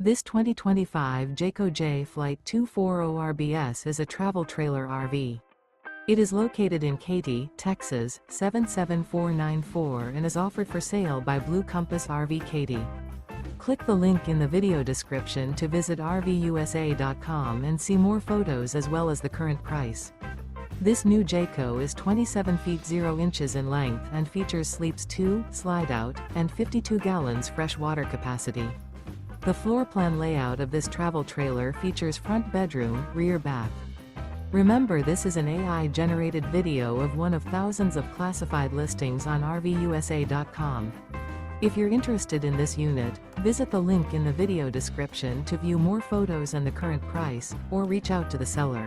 This 2025 Jayco Jay Flight 240 RBS is a travel trailer RV. It is located in Katy, Texas, 77494 and is offered for sale by Blue Compass RV Katy. Click the link in the video description to visit RVUSA.com and see more photos as well as the current price. This new Jayco is 27 feet 0 inches in length and features sleeps 2, Slideout, and 52 gallons fresh water capacity. The floor plan layout of this travel trailer features front bedroom, rear bath. Remember, this is an AI-generated video of one of thousands of classified listings on RVUSA.com. If you're interested in this unit, visit the link in the video description to view more photos and the current price, or reach out to the seller.